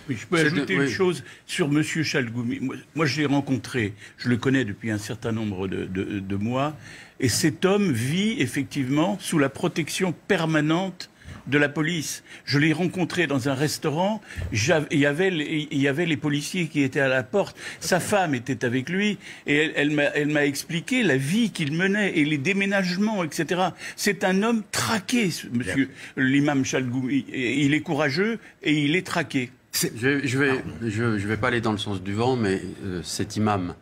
Oui, je peux ajouter une chose sur M. Chalgoumi. Moi, je l'ai rencontré, je le connais depuis un certain nombre de mois, et cet homme vit effectivement sous la protection permanente de la police. Je l'ai rencontré dans un restaurant, il y avait les policiers qui étaient à la porte, sa femme était avec lui, et elle m'a expliqué la vie qu'il menait, et les déménagements, etc. C'est un homme traqué, monsieur l'imam Chalgoumi. Il est courageux et il est traqué. Je vais pas aller dans le sens du vent, mais cet imam,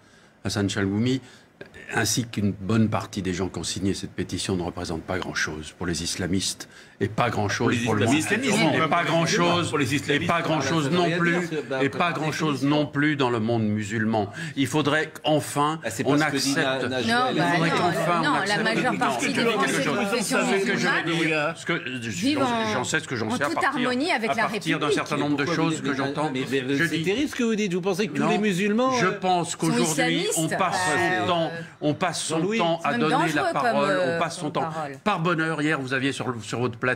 Hassan Chalgoumi, ainsi qu'une bonne partie des gens qui ont signé cette pétition ne représentent pas grand-chose pour les islamistes et pas grand-chose pour le musulman, et pas grand-chose non plus, et pas grand-chose non plus dans le monde musulman. Il faudrait qu'enfin on accepte. La majeure partie des Français de confession musulmane vivent j'en sais ce que j'en sais à partir d'un certain nombre de choses que j'entends. C'est terrible ce que vous dites. Vous pensez que tous les musulmans Je pense qu'aujourd'hui on passe son temps à donner la parole, on passe son temps. Par bonheur, hier, vous aviez sur votre plateau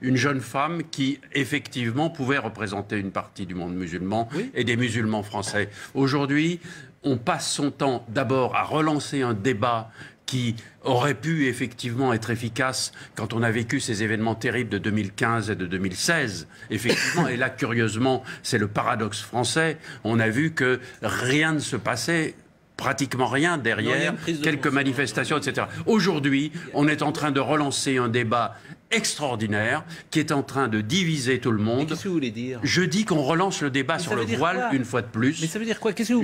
une jeune femme qui, effectivement, pouvait représenter une partie du monde musulman et des musulmans français. Aujourd'hui, on passe son temps d'abord à relancer un débat qui aurait pu effectivement être efficace quand on a vécu ces événements terribles de 2015 et de 2016. Effectivement, et là, curieusement, c'est le paradoxe français. On a vu que rien ne se passait. Pratiquement rien derrière, quelques manifestations, etc. Aujourd'hui, on est en train de relancer un débat extraordinaire qui est en train de diviser tout le monde. Qu'est-ce que vous voulez dire? Je dis qu'on relance le débat sur le voile une fois de plus. Mais ça veut dire quoi? Qu'est-ce que vous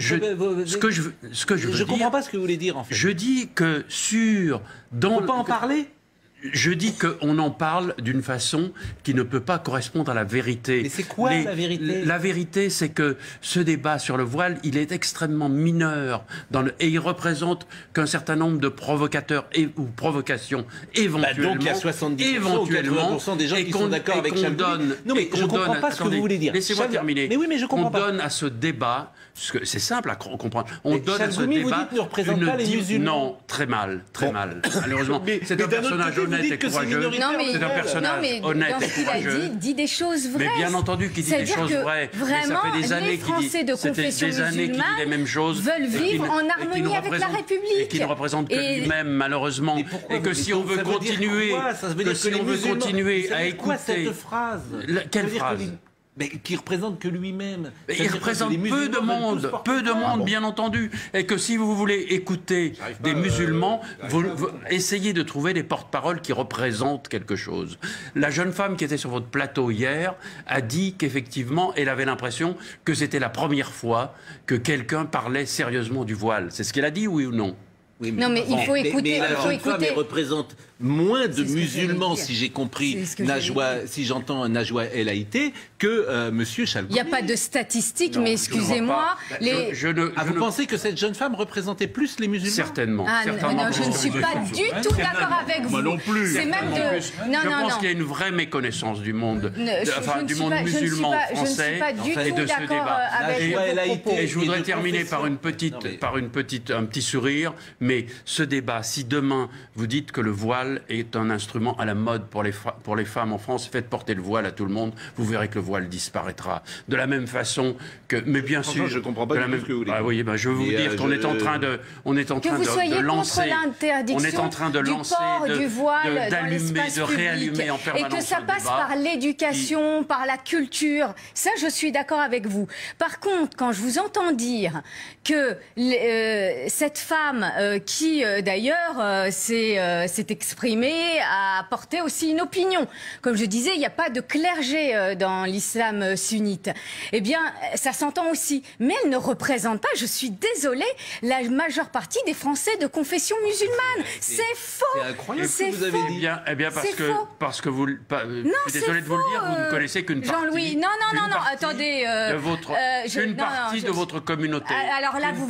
Ce que je veux dire, comprends pas ce que vous voulez dire en fait. Je dis que on peut pas en parler. Je dis qu'on en parle d'une façon qui ne peut pas correspondre à la vérité. Mais c'est quoi la vérité? La vérité, c'est que ce débat sur le voile, il est extrêmement mineur et il représente qu'un certain nombre de provocateurs ou provocations éventuellement. Donc il y a 70% ou 80% des gens qui sont d'accord avec Chalgoumi. Non mais je comprends pas ce que vous voulez dire. Laissez-moi terminer. Mais oui, mais je comprends pas. On donne à ce débat, c'est simple à comprendre, on donne à ce Chalgoumi, débat vous dites, ne représente pas les musulmans. Non, très mal, malheureusement. C'est un personnage honnête et courageux. C'est un personnage honnête et courageux. Dit des choses vraies. Mais bien entendu qu'il dit des choses vraies. Mais ça fait des années qu'il dit les mêmes choses. Veulent vivre en harmonie avec la République. Et qui ne représente que lui-même, malheureusement. Et que si on veut continuer à écouter... cette phrase? Quelle phrase? Mais qui représente que lui-même. Il représente peu de monde, bien entendu. Et que si vous voulez écouter des musulmans, vous essayez de trouver des porte-paroles qui représentent quelque chose. La jeune femme qui était sur votre plateau hier a dit qu'effectivement, elle avait l'impression que c'était la première fois que quelqu'un parlait sérieusement du voile. C'est ce qu'elle a dit, oui ou non? Oui, mais il faut écouter. Mais la jeune femme, elle représente moins de musulmans, si j'ai compris, si j'entends Najwa El Haïté, que Monsieur Chalgoumi. Il n'y a pas de statistiques, mais excusez-moi. Vous pensez que cette jeune femme représentait plus les musulmans? Certainement. Non, je ne suis pas du tout d'accord avec vous. Moi non plus. C'est même de... Je pense qu'il y a une vraie méconnaissance du monde, du monde musulman français et de ce débat. Et je voudrais terminer par un petit sourire. Mais ce débat, si demain vous dites que le voile est un instrument à la mode pour les femmes en France, faites porter le voile à tout le monde, vous verrez que le voile disparaîtra. De la même façon que... Mais bien sûr... Je ne comprends pas ce que vous voulez dire. Oui, je veux vous dire qu'on est en train de lancer... On est en train de lancer, d'allumer, de réallumer en permanence. Et que ça passe par l'éducation, par la culture. Ça, je suis d'accord avec vous. Par contre, quand je vous entends dire que cette femme qui, d'ailleurs, s'est exprimée, a apporté aussi une opinion. Comme je disais, il n'y a pas de clergé dans l'islam sunnite. Eh bien, ça s'entend aussi. Mais elle ne représente pas, je suis désolée, la majeure partie des Français de confession musulmane. C'est faux. C'est incroyable ce que vous avez dit. Eh bien, parce que vous... Je suis désolé de vous le dire, vous ne connaissez qu'une partie... Jean-Louis, non, attendez... Une partie de votre communauté. Alors là, vous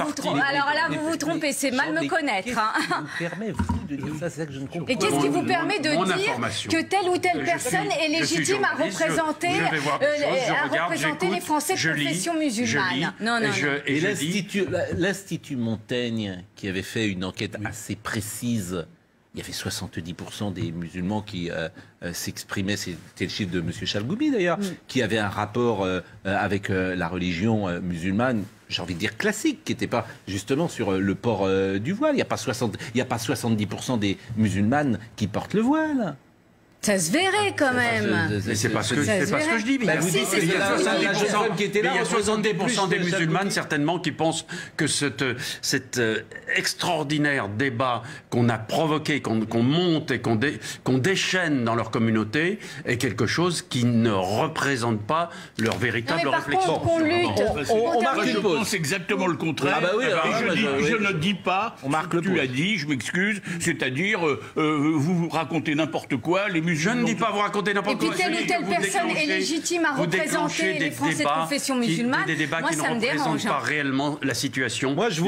vous trompez, c'est mal me connaître. Qu'est-ce qui vous permet, vous, de dire ça? C'est ça que je ne comprends pas. Et qu'est-ce qui vous permet de dire que telle ou telle personne est légitime à représenter les Français de confession musulmane? Non. Et l'Institut Montaigne, qui avait fait une enquête assez précise il y avait 70% des musulmans qui s'exprimaient, c'était le chiffre de M. Chalgoubi d'ailleurs, qui avaient un rapport avec la religion musulmane, j'ai envie de dire classique, qui n'était pas justement sur le port du voile. Il n'y a pas 70% des musulmanes qui portent le voile. Ça se verrait quand même. C'est pas ce que je dis. Mais il y a 70% des musulmanes certainement qui pensent que cet extraordinaire débat qu'on a provoqué, qu'on monte et qu'on déchaîne dans leur communauté est quelque chose qui ne représente pas leur véritable réflexion. On lutte. Je pense exactement le contraire. Je ne dis pas ce que tu as dit, je m'excuse. C'est-à-dire, vous racontez n'importe quoi, les musulmans... Je ne dis pas vous raconter n'importe quoi. Et puis telle ou telle personne est légitime à représenter les Français de confession musulmane. Des débats qui ne représentent pas réellement la situation. Moi, je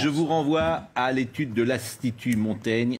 vous renvoie à l'étude de l'Institut Montaigne